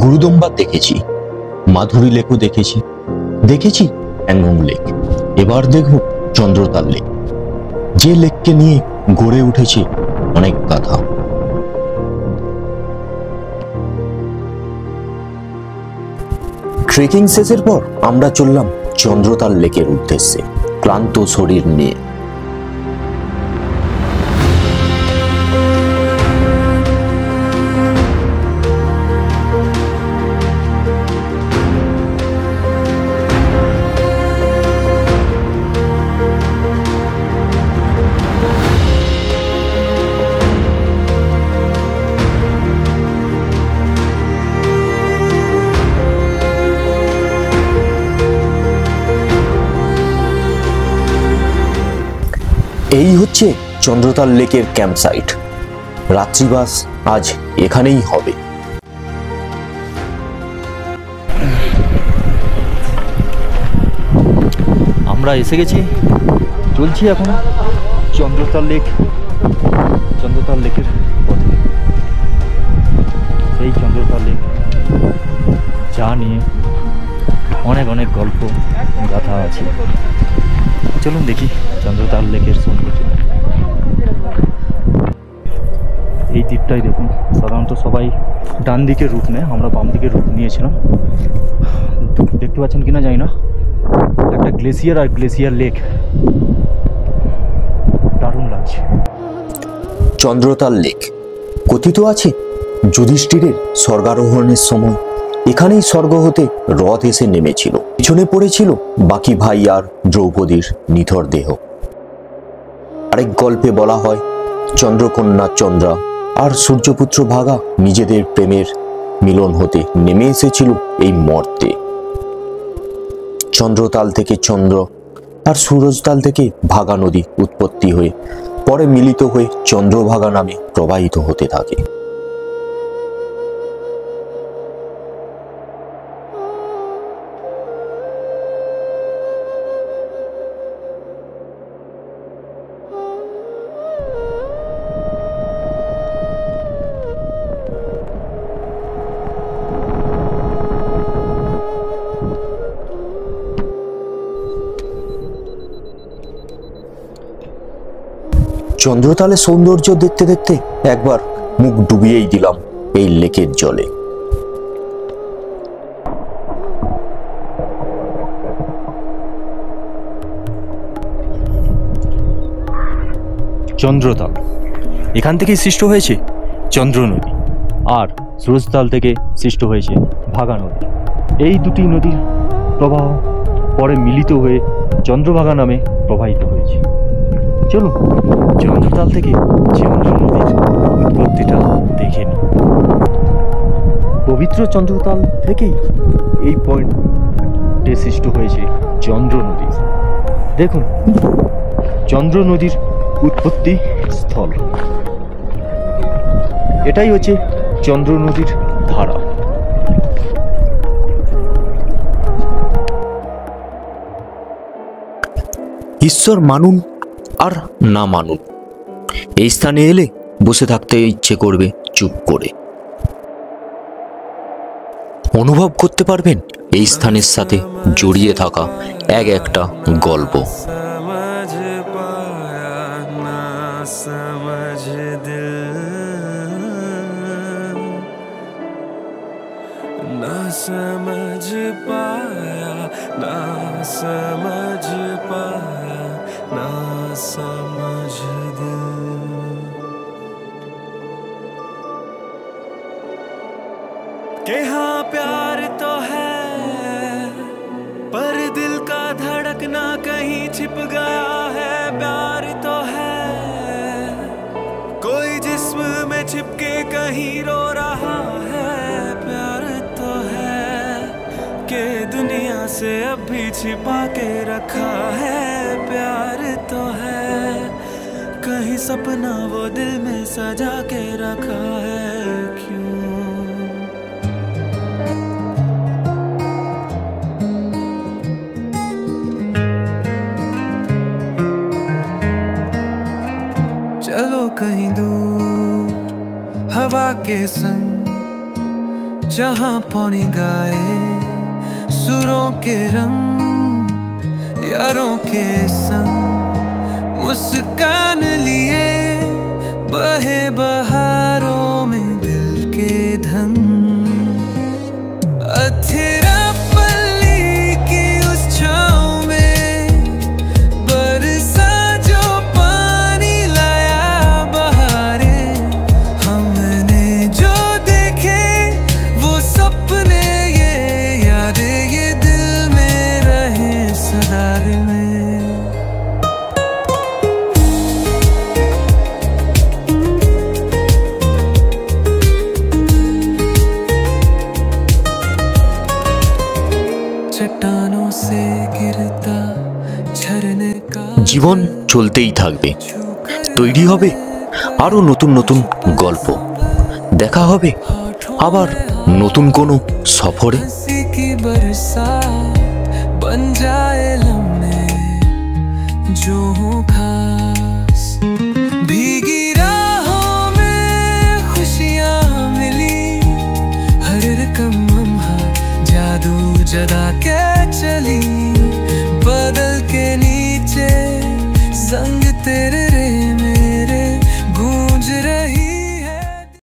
গুরুদম্বা দেখেছি, মাধুরী লেকও দেখেছি, দেখেছি প্যাংগং লেক, এবার দেখব চন্দ্রতাল লেক, যে লেককে নিয়ে গড়ে উঠেছে অনেক কথা। ট্রেকিং শেষের পর আমরা চললাম চন্দ্রতাল লেকের উদ্দেশ্যে ক্লান্ত শরীর নিয়ে। এই হচ্ছে চন্দ্রতাল লেকের ক্যাম্প সাইট। রাত্রিবাস আজ এখানেই হবে। আমরা এসে গেছি, চলছি এখন চন্দ্রতাল লেকের পথে। সেই চন্দ্রতাল লেক যা নিয়ে অনেক অনেক গল্প গাথা আছে। চলুন দেখি চন্দ্রতাল লেকের সৌন্দর্য। এই দ্বীপটাই দেখুন, সাধারণত সবাই ডান দিকে রুট নেয়, আমরা বাম দিকে রুট নিয়েছিলাম। দেখতে পাচ্ছেন কিনা জানি না, একটা গ্লেসিয়ার আর গ্লেসিয়ার লেক, দারুণ লাগছে। চন্দ্রতাল লেক কথিত আছে যুধিষ্ঠিরের স্বর্গারোহণের সময় এখানেই স্বর্গ হতে রথ এসে নেমেছিল, পিছনে পড়েছিল বাকি ভাই আর দ্রৌপদীর নিথর দেহ। আরেক গল্পে বলা হয় চন্দ্রকন্যা চন্দ্রা আর সূর্যপুত্র ভাগা নিজেদের প্রেমের মিলন হতে নেমে এসেছিল এই মর্তে। চন্দ্রতাল থেকে চন্দ্র আর সূরজতাল থেকে ভাগা নদী উৎপত্তি হয়ে পরে মিলিত হয়ে চন্দ্রভাগা নামে প্রবাহিত হতে থাকে। চন্দ্রতালের সৌন্দর্য দেখতে দেখতে একবার মুখ ডুবিয়েই দিলাম এই লেকের জলে। চন্দ্রতাল, এখান থেকেই সৃষ্ট হয়েছে চন্দ্র নদী, আর সূরজতাল থেকে সৃষ্ট হয়েছে ভাগা নদী। এই দুটি নদীর প্রবাহ পরে মিলিত হয়ে চন্দ্রভাগা নামে প্রবাহিত হয়েছে। চলুন চন্দ্রতাল থেকে চন্দ্র নদীর উৎপত্তিটা দেখে নিই। পবিত্র চন্দ্রতাল থেকেই এই পয়েন্টে সৃষ্ট হয়েছে চন্দ্র নদী। দেখুন চন্দ্র নদীর উৎপত্তি স্থল, এটাই হচ্ছে চন্দ্র নদীর ধারা। ঈশ্বর মানুন আর না মানুন, এই স্থানে এলে বসে থাকতে ইচ্ছে করবে চুপ করে। অনুভব করতে পারবেন এই স্থানের সাথে জড়িয়ে থাকা এক একটা গল্প। समझ पाया ना समझ पाया ना समझ दिल, के हाँ प्यार तो है पर दिल का धड़कना कहीं छिप गया है। प्यार तो है कोई जिस्म में छिपके कहीं रो रहा है। प्यार तो है के दुनिया से अब भी छिपा के रखा है। प्यार तो है कहीं सपना वो दिल में सजा के रखा है। क्यों चलो कहीं दूर हवा के संग जहां पौनी गाए सुरों के रंग यारों के संग मुस्कान लिए बहे बहारों में दिल के धन अथेरा पल्ली की उस छाँव में बरसा जो पानी लाया बहारे हमने जो देखे वो सपने ये यादें ये दिल में रहे सदार में चट्टानों से गिरता झरने का জীবন চলতেই থাকবে, তৈরি হবে আরো নতুন নতুন গল্প, দেখা হবে আবার নতুন কোনো সফরে। हंसी की बरसात